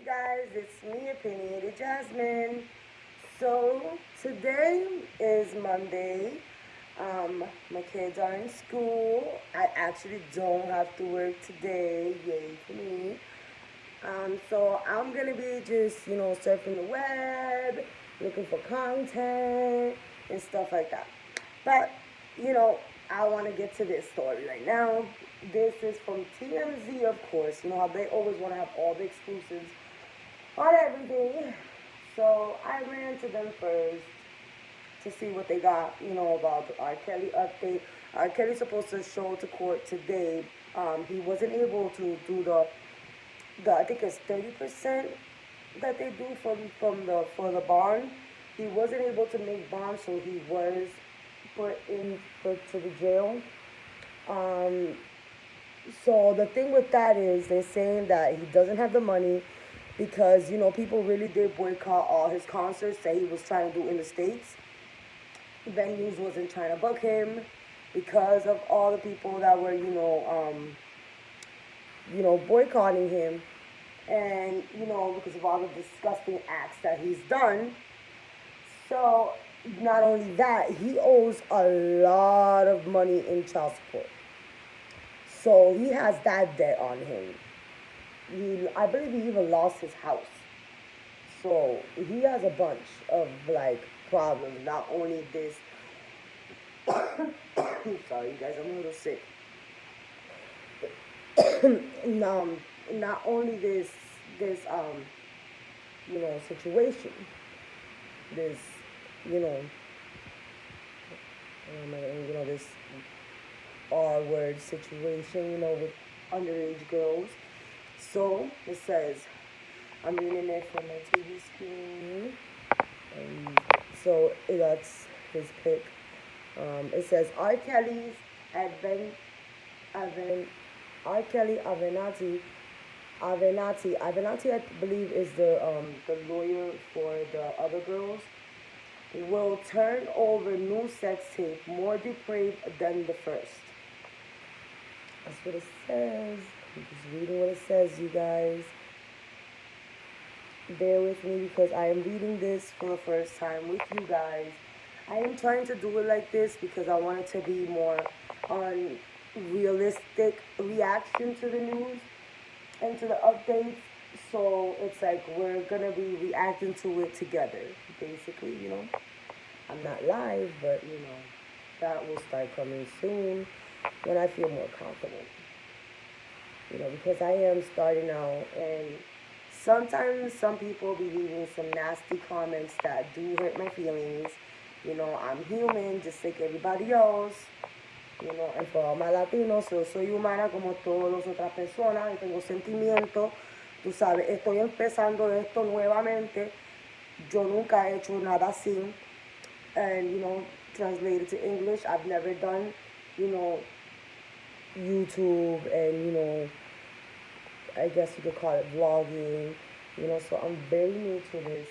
guys, it's me, Opinionated Jasmine. So today is Monday. My kids are in school. I actually don't have to work today. Yay for me. So I'm gonna be just surfing the web, looking for content and stuff like that. But you know, I want to get to this story right now. This is from TMZ, of course. You know how they always want to have all the exclusives on everything. So I ran to them first to see what they got, about the R. Kelly update. R. Kelly's supposed to show to court today. He wasn't able to do the I think it's 30% that they do from the for the bond. He wasn't able to make bond, so he was put to the jail. Um, so the thing with that is they're saying that he doesn't have the money because people really did boycott all his concerts that he was trying to do in the states. Venues wasn't trying to book him because of all the people that were boycotting him, and because of all the disgusting acts that he's done. So not only that, he owes a lot of money in child support. So he has that debt on him. I believe he even lost his house. So he has a bunch of like problems. Not only this, sorry you guys, I'm a little sick. um, Not only this situation, this you know this R word situation, with underage girls. So it says, I'm reading it from my TV screen. So that's his pick. It says Advent, Advent, R. Kelly Avenatti, I believe, is the lawyer for the other girls. Will turn over new sex tape more depraved than the first. That's what it says. I'm just reading what it says, you guys. Bear with me because I am reading this for the first time with you guys. I am trying to do it like this because I want it to be more on realistic reaction to the news and to the updates. So it's like we're gonna be reacting to it together, basically. I'm not live, but that will start coming soon when I feel more confident. Because I am starting out, and sometimes some people be leaving some nasty comments that do hurt my feelings. I'm human just like everybody else. And for all my Latinos, yo soy humana como todas las otras personas, y tengo sentimientos. Tú sabes, estoy empezando esto nuevamente. Yo nunca he hecho nada así. And, translated to English, I've never done, you know, YouTube and, I guess you could call it vlogging, so I'm very new to this,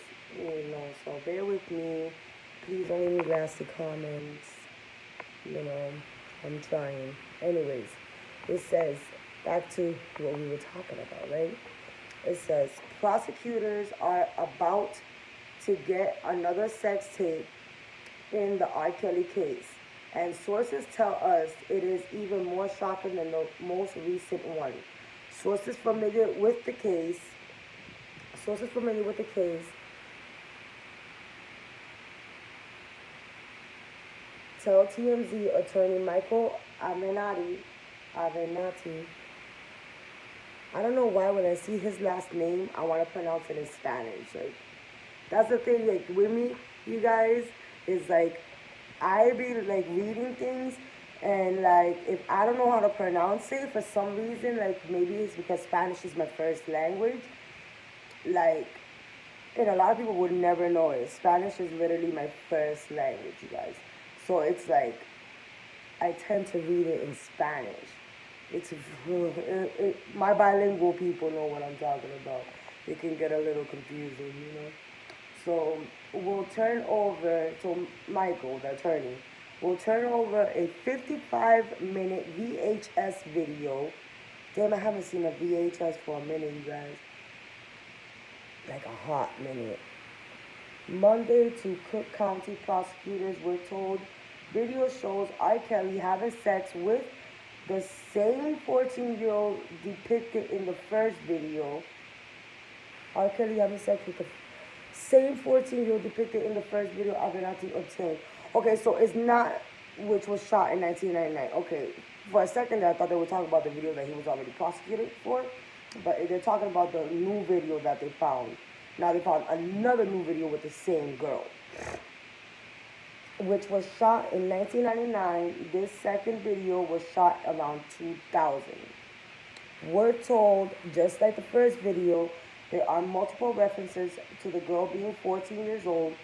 so bear with me. Please don't leave me nasty comments, I'm trying. Anyways, it says, back to what we were talking about, right? It says, prosecutors are about to get another sex tape in the R. Kelly case, and sources tell us it is even more shocking than the most recent one. Sources familiar with the case, sources familiar with the case tell TMZ attorney Michael Avenatti. I don't know why when I see his last name, I want to pronounce it in Spanish. Like, that's the thing, like, with me, you guys, is like, I be like reading things, and like if I don't know how to pronounce it for some reason, like maybe it's because Spanish is my first language, like, and a lot of people would never know it. Spanish is literally my first language, you guys. So it's like I tend to read it in Spanish. My bilingual people know what I'm talking about. It can get a little confusing. So we'll turn over, so Michael, the attorney, will turn over a 55-minute VHS video. Damn, I haven't seen a VHS for a minute, you guys. like a hot minute. Monday, two Cook County prosecutors were told video shows R. Kelly having sex with the same 14-year-old depicted in the first video. R. Kelly having sex with the same 14-year-old depicted in the first video Avenatti obtained. Okay, so it's not which was shot in 1999. Okay, for a second I thought they were talking about the video that he was already prosecuted for, but they're talking about the new video that they found. Now they found another new video with the same girl, which was shot in 1999. This second video was shot around 2000. We're told, just like the first video, there are multiple references to the girl being 14 years old.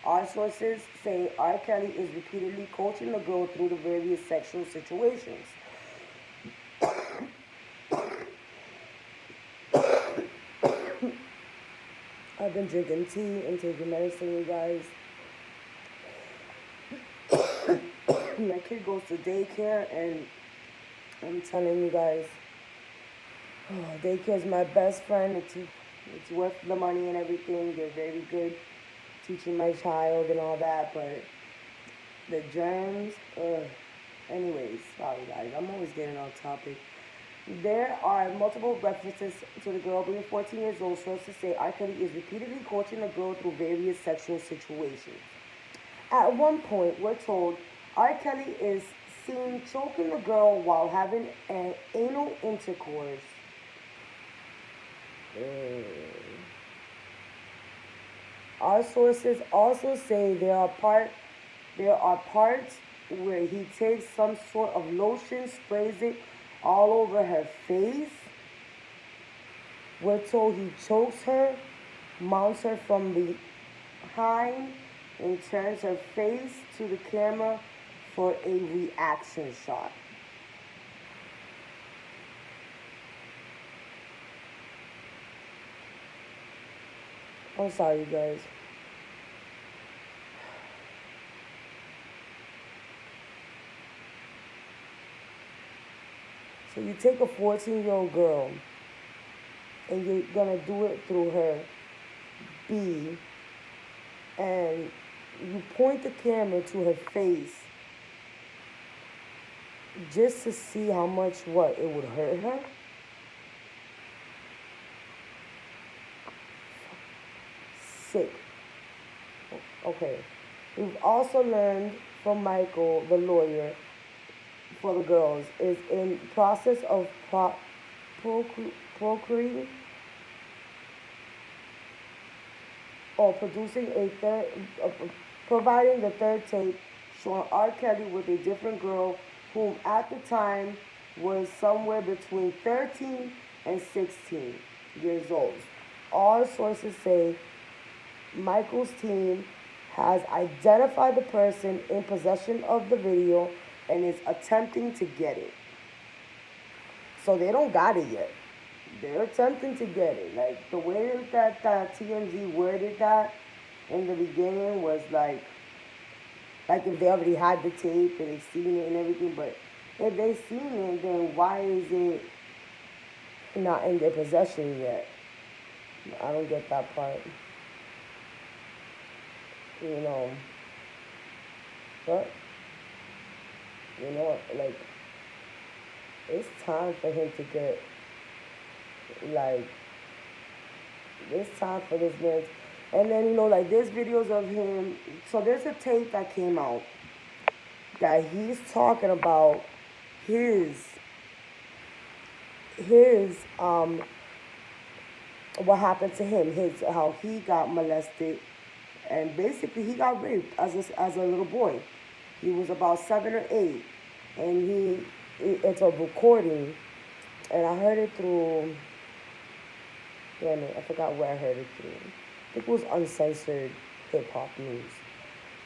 Our sources say R. Kelly is repeatedly coaching the girl through the various sexual situations. I've been drinking tea and taking medicine, you guys. My kid goes to daycare, and I'm telling you guys, daycare is my best friend. It's worth the money and everything. They're very good teaching my child and all that, but the germs, anyways, sorry guys, I'm always getting off topic. There are multiple references to the girl being 14 years old. Sources say R. Kelly is repeatedly coaching the girl through various sexual situations. At one point, we're told R. Kelly is seen choking the girl while having an anal intercourse. Our sources also say there are parts where he takes some sort of lotion, sprays it all over her face. We're told he chokes her, mounts her from behind, and turns her face to the camera for a reaction shot. I'm sorry, you guys. So you take a 14-year-old girl and you're gonna do it through her B, and you point the camera to her face just to see how much it would hurt her. Sick. Okay. We've also learned from Michael, the lawyer for the girls, is in process of procreating or producing providing the third tape showing R. Kelly with a different girl whom at the time was somewhere between 13 and 16 years old. All sources say Michael's team has identified the person in possession of the video and is attempting to get it. So they don't got it yet. They're attempting to get it. Like the way that TMZ worded that in the beginning was like if they already had the tape and they've seen it and everything. But if they've seen it, then why is it not in their possession yet? I don't get that part. You know, but you know, like it's time for him to get it's time for this man. And then there's videos of him. So there's a tape that came out that he's talking about his what happened to him, how he got molested, and basically he got raped as a little boy. He was about 7 or 8, and it's a recording, and I heard it through. I forgot where I heard it through. I think it was Uncensored Hip Hop News,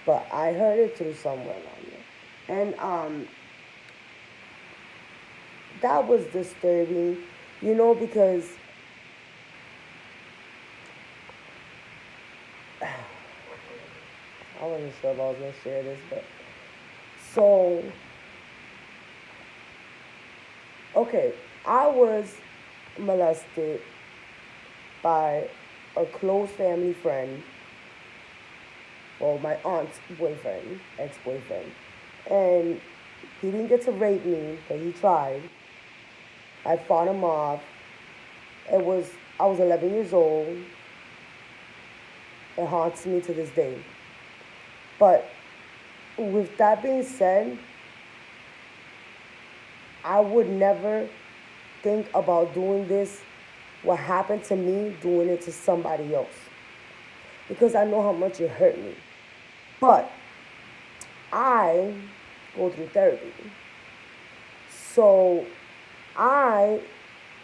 but I heard it through somewhere on there, and that was disturbing, because I wasn't sure if I was gonna share this, but so okay, I was molested by a close family friend, or my aunt's boyfriend, ex-boyfriend, and he didn't get to rape me, but he tried. I fought him off. It was I was 11 years old. It haunts me to this day. But with that being said, I would never think about doing this, what happened to me, doing it to somebody else. Because I know how much it hurt me. But I go through therapy. So I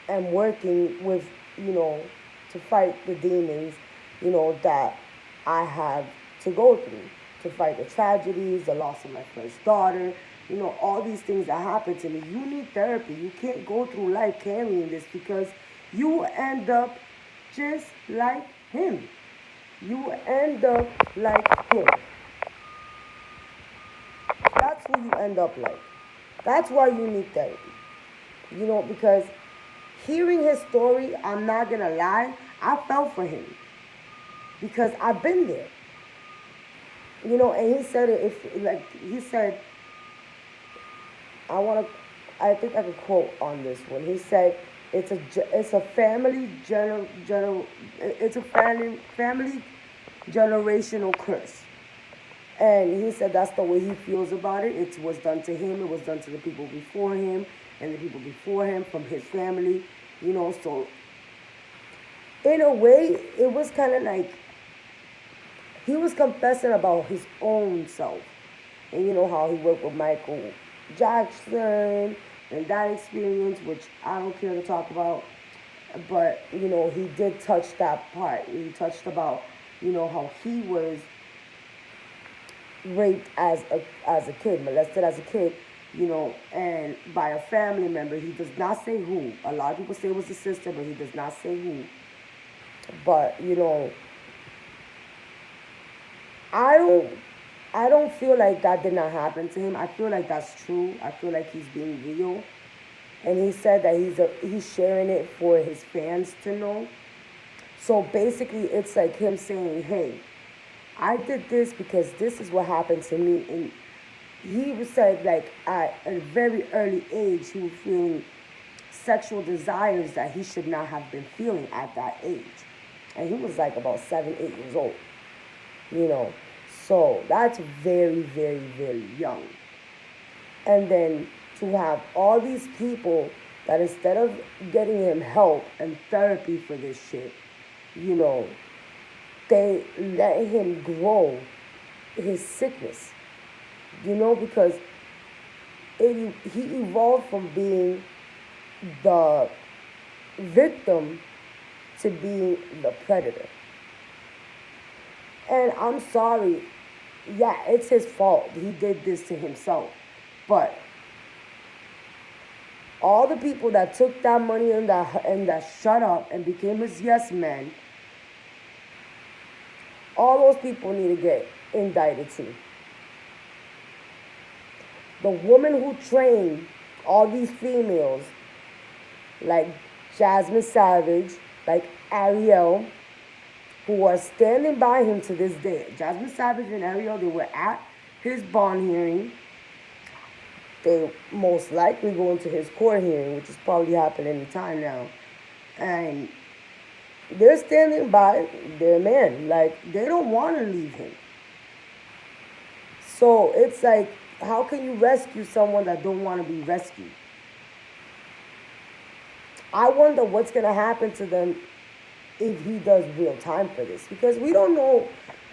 am working with, to fight the demons, that I have to go through, to fight the tragedies, the loss of my first daughter, all these things that happen to me. You need therapy. You can't go through life carrying this, because you will end up just like him. You will end up like him. That's who you end up like. That's why you need therapy. Because hearing his story, I'm not gonna lie, I felt for him. Because I've been there. And he said it, he said, I think I could quote on this one. He said, it's a family it's a family generational curse. And he said that's the way he feels about it. It was done to him. It was done to the people before him and the people before him from his family. So in a way, it was kind of like he was confessing about his own self. And how he worked with Michael Jackson and that experience, which I don't care to talk about. But, he did touch that part. He touched about, how he was raped as a kid, molested as a kid, and by a family member. He does not say who. A lot of people say it was his sister, but he does not say who. But, I don't feel like that did not happen to him. I feel like that's true. I feel like he's being real. And he said that he's sharing it for his fans to know. So basically, it's like him saying, hey, I did this because this is what happened to me. And he said, like, at a very early age, he was feeling sexual desires that he should not have been feeling at that age. And he was like about 7, 8 years old, So that's very, very, very young. And then to have all these people that instead of getting him help and therapy for this shit, they let him grow his sickness, because he evolved from being the victim to being the predator. And I'm sorry, yeah, it's his fault. He did this to himself. But all the people that took that money and that shut up and became his yes men, all those people need to get indicted too. The woman who trained all these females, like Jasmine Savage, like Ariel, who are standing by him to this day. Jasmine Savage and Ariel, they were at his bond hearing. They most likely go into his court hearing, which is probably happening any time now. And they're standing by their man. Like, they don't want to leave him. So it's like, how can you rescue someone that don't want to be rescued? I wonder what's going to happen to them if he does real time for this. Because we don't know.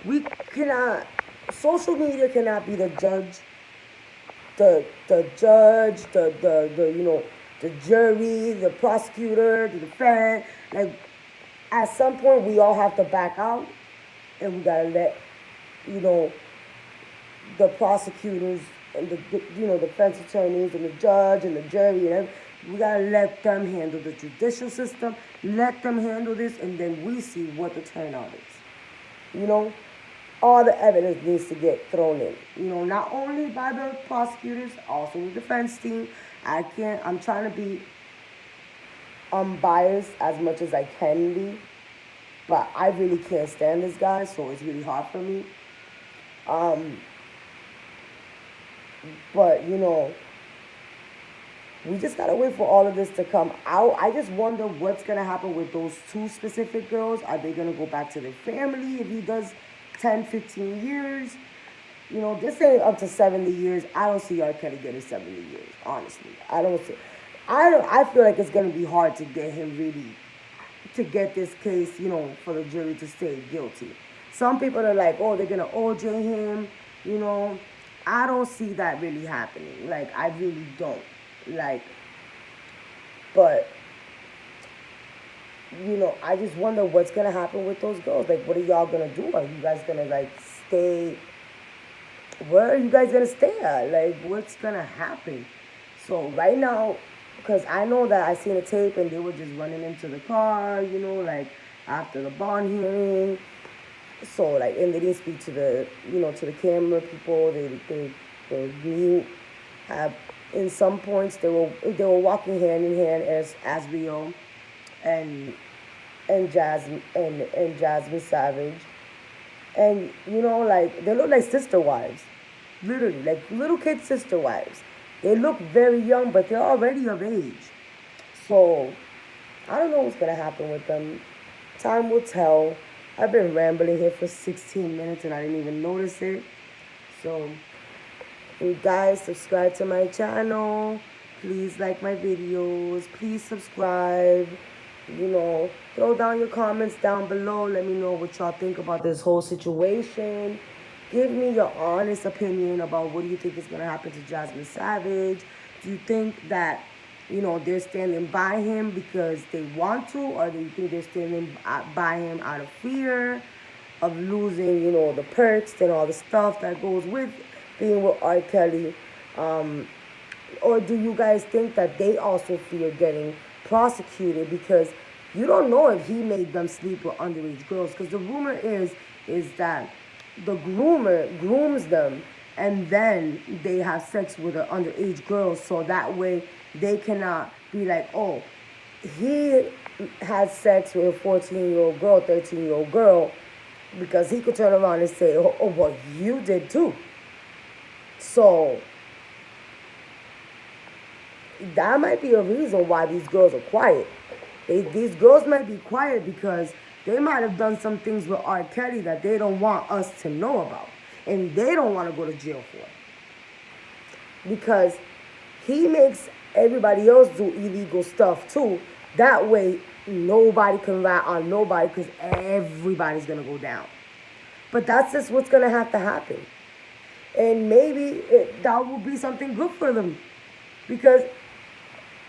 We cannot, social media cannot be the judge, the jury, the prosecutor, the defense. Like, at some point, we all have to back out, and we gotta let, the prosecutors and the defense attorneys and the judge and the jury and everything, we gotta let them handle the judicial system, let them handle this, and then we see what the turnout is. All the evidence needs to get thrown in. Not only by the prosecutors, also the defense team. I'm trying to be unbiased as much as I can be. but I really can't stand this guy, so it's really hard for me. Um, but we just gotta wait for all of this to come out. I just wonder what's gonna happen with those two specific girls. Are they gonna go back to their family if he does 10, 15 years? This ain't up to 70 years. I don't see R. Kelly getting 70 years, honestly. I feel like it's gonna be hard to get him really to get this case, for the jury to say guilty. Some people are like, oh, they're gonna OJ him, you know. I don't see that really happening. Like, I really don't. Like, but I just wonder what's gonna happen with those girls. Like, what are y'all gonna do? Are you guys gonna like stay? Where are you guys gonna stay at? Like, what's gonna happen? So right now, because I know that I seen a tape and they were just running into the car, like after the bond hearing. So like, and they didn't speak to the camera people. They were mute. In some points, they were walking hand in hand as Rio and Jasmine Savage, and like they look like sister wives, literally like little kid sister wives. They look very young, but they're already of age. So I don't know what's gonna happen with them. Time will tell. I've been rambling here for 16 minutes and I didn't even notice it. So you guys, subscribe to my channel. Please like my videos. Please subscribe. Throw down your comments down below. Let me know what y'all think about this whole situation. Give me your honest opinion about what do you think is going to happen to Jasmine Savage. Do you think that, they're standing by him because they want to, or do you think they're standing by him out of fear of losing, the perks and all the stuff that goes with being with R. Kelly? Or do you guys think that they also fear getting prosecuted because you don't know if he made them sleep with underage girls? Because the rumor is that the groomer grooms them and then they have sex with an underage girl, so that way they cannot be like, oh, he had sex with a 14-year-old girl, 13-year-old girl, because he could turn around and say, oh, well, you did too. So that might be a reason why these girls are quiet. These girls might be quiet because they might have done some things with R. Kelly that they don't want us to know about. And they don't want to go to jail for it. Because he makes everybody else do illegal stuff too. That way, nobody can rat on nobody because everybody's going to go down. But that's just what's going to happen. And maybe that will be something good for them. Because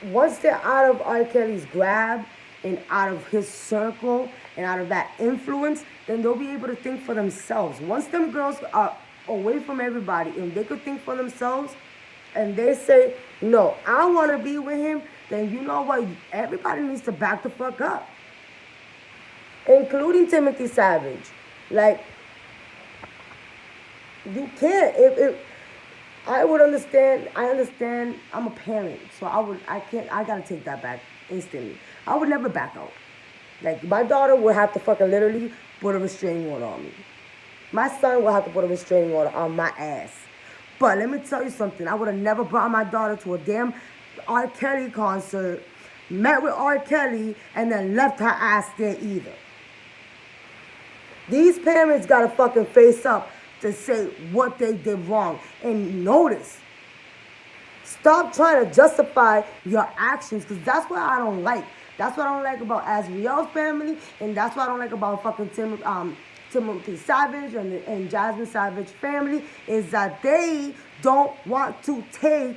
once they're out of R. Kelly's grab and out of his circle and out of that influence, then they'll be able to think for themselves. Once them girls are away from everybody and they could think for themselves and they say, no, I want to be with him, then you know what? Everybody needs to back the fuck up. Including Timothy Savage. Like, you can't. If I would understand. I understand. I'm a parent, so I can't. I gotta take that back instantly. I would never back out. Like, my daughter would have to fucking literally put a restraining order on me. My son will have to put a restraining order on my ass. But let me tell you something. I would have never brought my daughter to a damn R. Kelly concert, met with R. Kelly, and then left her ass there either. These parents gotta fucking face up to say what they did wrong. And notice, stop trying to justify your actions, because that's what I don't like. That's what I don't like about Azriel's family, and that's what I don't like about fucking Timothy Savage and Jasmine Savage family, is that they don't want to take,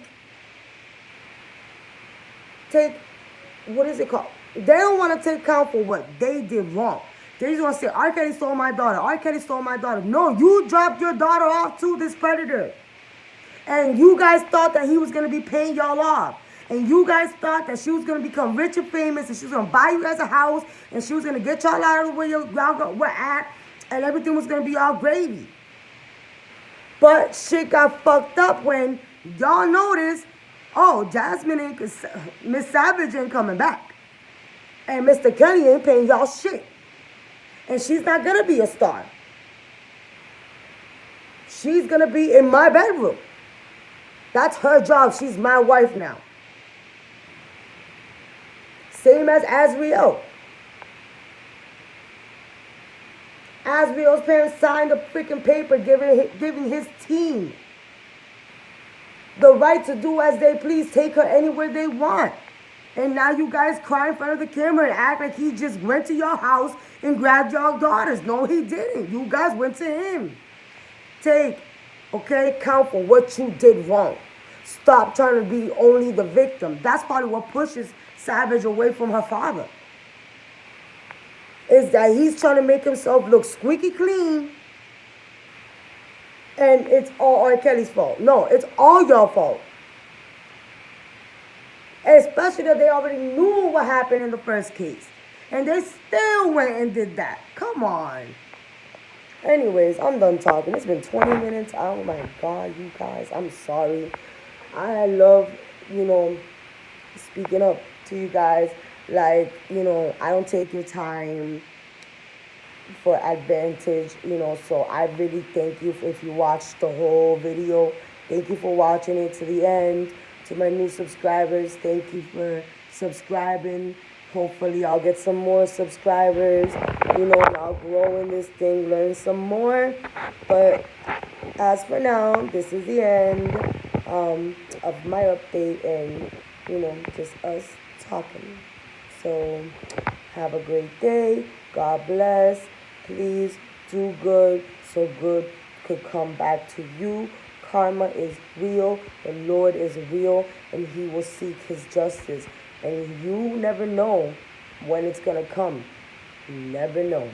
what is it called? They don't want to take count for what they did wrong. They just want to say, R. Kelly stole my daughter. R. Kelly stole my daughter. No, you dropped your daughter off to this predator. And you guys thought that he was going to be paying y'all off. And you guys thought that she was going to become rich and famous, and she was going to buy you guys a house, and she was going to get y'all out of where y'all were at, and everything was going to be all gravy. But shit got fucked up when y'all noticed, oh, Miss Savage ain't coming back. And Mr. Kelly ain't paying y'all shit. And she's not going to be a star. She's going to be in my bedroom. That's her job. She's my wife now. Same as Azriel. Azriel's parents signed a freaking paper giving his team the right to do as they please, take her anywhere they want. And now you guys cry in front of the camera and act like he just went to your house and grabbed your daughters. No, he didn't. You guys went to him. Count for what you did wrong. Stop trying to be only the victim. That's probably what pushes Savage away from her father. Is that he's trying to make himself look squeaky clean. And it's all Rkelly's fault. No, it's all your fault. And especially that they already knew what happened in the first case. And they still went and did that. Come on. Anyways, I'm done talking. It's been 20 minutes. Oh my God, you guys. I'm sorry. I love, speaking up to you guys. Like, I don't take your time for advantage, so I really thank you if you watched the whole video. Thank you for watching it to the end. To my new subscribers, thank you for subscribing. Hopefully I'll get some more subscribers, and I'll grow in this thing, learn some more. But as for now, this is the end of my update and, just us talking. So have a great day. God bless. Please do good so good could come back to you. Karma is real. The Lord is real, and he will seek his justice. And you never know when it's going to come. You never know.